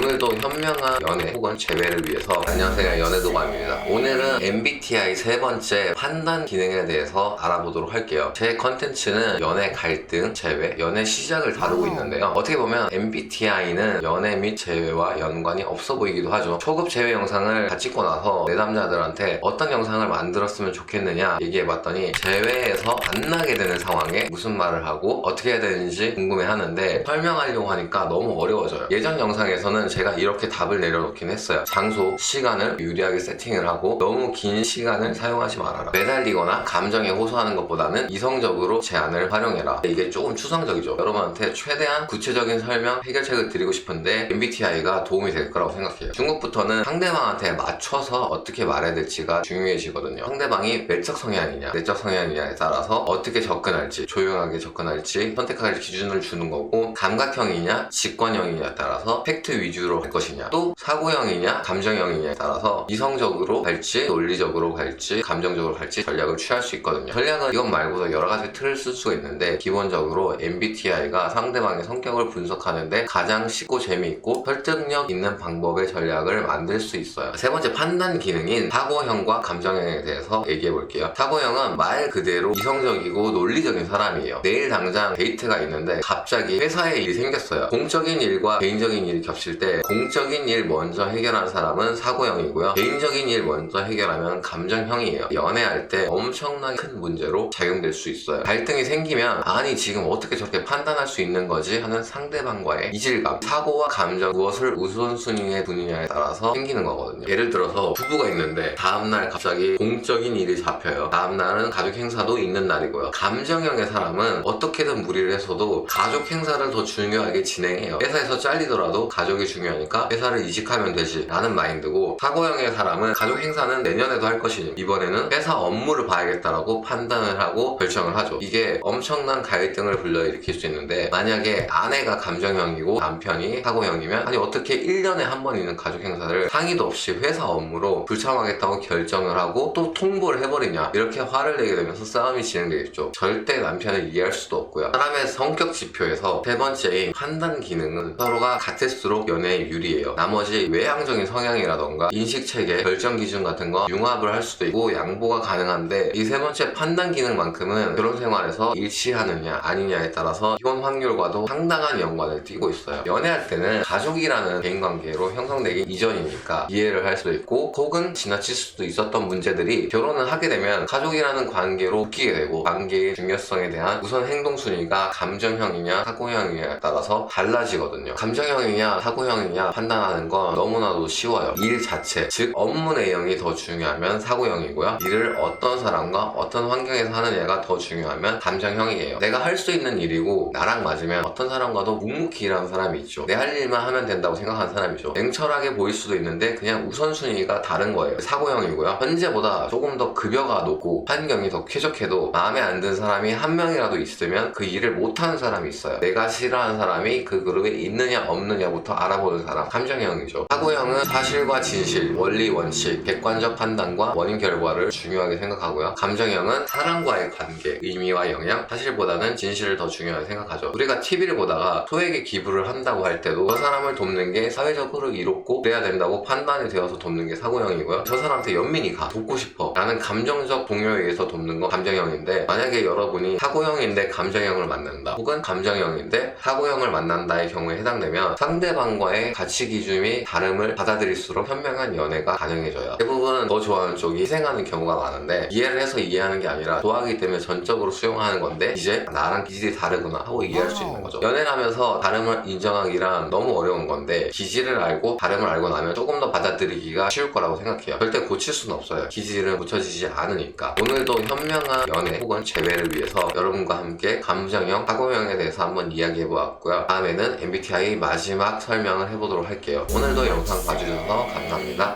오늘도 현명한 연애 혹은 재회를 위해서 안녕하세요, 연애도감입니다. 오늘은 MBTI 세 번째 판단 기능에 대해서 알아보도록 할게요. 제 컨텐츠는 연애 갈등, 재회, 연애 시작을 다루고 있는데요. 어떻게 보면 MBTI는 연애 및 재회와 연관이 없어 보이기도 하죠. 초급 재회 영상을 다 찍고 나서 내담자들한테 어떤 영상을 만들었으면 좋겠느냐 얘기해봤더니 재회에서 만나게 되는 상황에 무슨 말을 하고 어떻게 해야 되는지 궁금해하는데 설명하려고 하니까 너무 어려워져요. 예전 영상에서는 제가 이렇게 답을 내려놓긴 했어요. 장소, 시간을 유리하게 세팅을 하고 너무 긴 시간을 사용하지 말아라. 매달리거나 감정에 호소하는 것보다는 이성적으로 제안을 활용해라. 이게 조금 추상적이죠. 여러분한테 최대한 구체적인 설명, 해결책을 드리고 싶은데 MBTI가 도움이 될 거라고 생각해요. 중국부터는 상대방한테 맞춰서 어떻게 말해야 될지가 중요해지거든요. 상대방이 외적 성향이냐, 내적 성향이냐에 따라서 어떻게 접근할지, 조용하게 접근할지 선택할 기준을 주는 거고, 감각형이냐, 직관형이냐에 따라서 팩트 위주로 할 것이냐, 또 사고형이냐, 감정형이냐에 따라서 이성적으로 갈지, 논리적으로 갈지, 감정적으로 갈지 전략을 취할 수 있거든요. 전략은 이것 말고도 여러 가지 틀을 쓸 수가 있는데 기본적으로 MBTI가 상대방의 성격을 분석하는데 가장 쉽고 재미있고 설득력 있는 방법의 전략을 만들 수 있어요. 세 번째 판단 기능인 사고형과 감정형에 대해서 얘기해 볼게요. 사고형은 말 그대로 이성적이고 논리적인 사람이에요. 내일 당장 데이트가 있는데 갑자기 회사에 일이 생겼어요. 공적인 일과 개인적인 일이 겹칠 때 공적인 일 먼저 해결하는 사람은 사고형이고요. 개인적인 일 먼저 해결하면 감정형이에요. 연애할 때 엄청나게 큰 문제로 작용될 수 있어요. 갈등이 생기면 아니 지금 어떻게 저렇게 판단할 수 있는 거지 하는 상대방과의 이질감, 사고와 감정 무엇을 우선순위에 두느냐에 따라서 생기는 거거든요. 예를 들어서 부부가 있는데 다음날 갑자기 공적인 일이 잡혀요. 다음날은 가족 행사도 있는 날이고요. 감정형의 사람은 어떻게든 무리를 해서도 가족 행사를 더 중요하게 진행해요. 회사에서 잘리더라도 가족이 중요하니까 회사를 이직하면 되지 라는 마인드고, 사고형의 사람은 가족 행사는 내년에도 할 것이니 이번에는 회사 업무를 봐야겠다라고 판단을 하고 결정을 하죠. 이게 엄청난 갈등을 불러일으킬 수 있는데, 만약에 아내가 감정형이고 남편이 사고형이면 아니 어떻게 1년에 한 번 있는 가족 행사를 상의도 없이 회사 업무로 불참하겠다고 결정을 하고 또 통보를 해버리냐, 이렇게 화를 내게 되면서 싸움이 진행되겠죠. 절대 남편을 이해할 수도 없고요. 사람의 성격 지표에서 세 번째인 판단 기능은 서로가 같을수록 연애에 유리해요. 나머지 외향적인 성향이라던가 인식체계, 결정 기준 같은 거 융합을 할 수도 있고 양보가 가능한데, 이 세 번째 판단 기능만큼은 결혼 생활에서 일치하느냐 아니냐에 따라서 이혼 확률과도 상당한 연관을 띠고 있어요. 연애할 때는 가족이라는 대인관계로 형성되기 이전이니까 이해를 할 수도 있고, 혹은 지나칠 수도 있었던 문제들이 결혼을 하게 되면 가족이라는 관계로 묶이게 되고, 관계의 중요성에 대한 우선 행동 순위가 감정형이냐 사고형이냐에 따라서 달라지거든요. 감정형이냐 사고형이냐 판단하는 건 너무나도 쉬워요. 일 자체, 즉 업무 내용이 더 중요하면 사고형이고요. 일을 어떤 사람과 어떤 환경에서 하느냐가 더 중요하면 감정형이에요. 내가 할 수 있는 일이고 나랑 맞으면 어떤 사람과도 묵묵히 일하는 사람이 있죠. 내 할 일만 하면 된다고 생각하는 사람이죠. 냉철하게 보일 수도 있는데 그냥 우선순위가 다른 거예요. 사고형이고요. 현재보다 조금 더 급여가 높고 환경이 더 쾌적해도 마음에 안 드는 사람이 한 명이라도 있으면 그 일을 못하는 사람이 있어요. 내가 싫어하는 사람이 그 그룹에 있느냐 없느냐부터 알아보는 사람, 감정형이죠. 사고형은 사실과 진실, 원리 원칙, 객관적 판단과 원인 결과를 중요하게 생각하고요. 감정형은 사람과의 관계, 의미와 영향, 사실보다는 진실을 더 중요하게 생각하죠. 우리가 TV를 보다가 소에게 기부를 한다고 할 때도 저 사람을 돕는 게 사회적으로 이롭고 그래야 된다고 판단이 되어서 돕는 게 사고형이고요. 저 사람한테 연민이 가, 돕고 싶어 라는 감정적 동요에 의해서 돕는 건 감정형인데, 만약에 여러분이 사고형인데 감정형을 만난다, 혹은 감정형인데 사고형을 만난다의 경우에 해당되면 상대방과의 가치 기준이 다름을 받아들일수록 현명한 연애가 가능해져요. 대부분 더 좋아하는 쪽이 희생하는 경우가 많은데, 이해를 해서 이해하는 게 아니라 좋아하기 때문에 전적으로 수용하는 건데 이제 나랑 기질이 다르구나 하고 이해할 수 있는 거죠. 연애를 하면서 다름을 인정하기란 너무 어려운 건데, 기질을 알고 다름을 알고 나면 조금 더 받아들이기가 쉬울 거라고 생각해요. 절대 고칠 수는 없어요. 기질은 고쳐지지 않으니까. 오늘도 현명한 연애 혹은 재회를 위해서 여러분과 함께 감정형, 사고형에 대해서 한번 이야기해보았고요. 다음에는 MBTI 마지막 설명을 해보도록 할게요. 오늘도 영상 봐주셔서 감사합니다.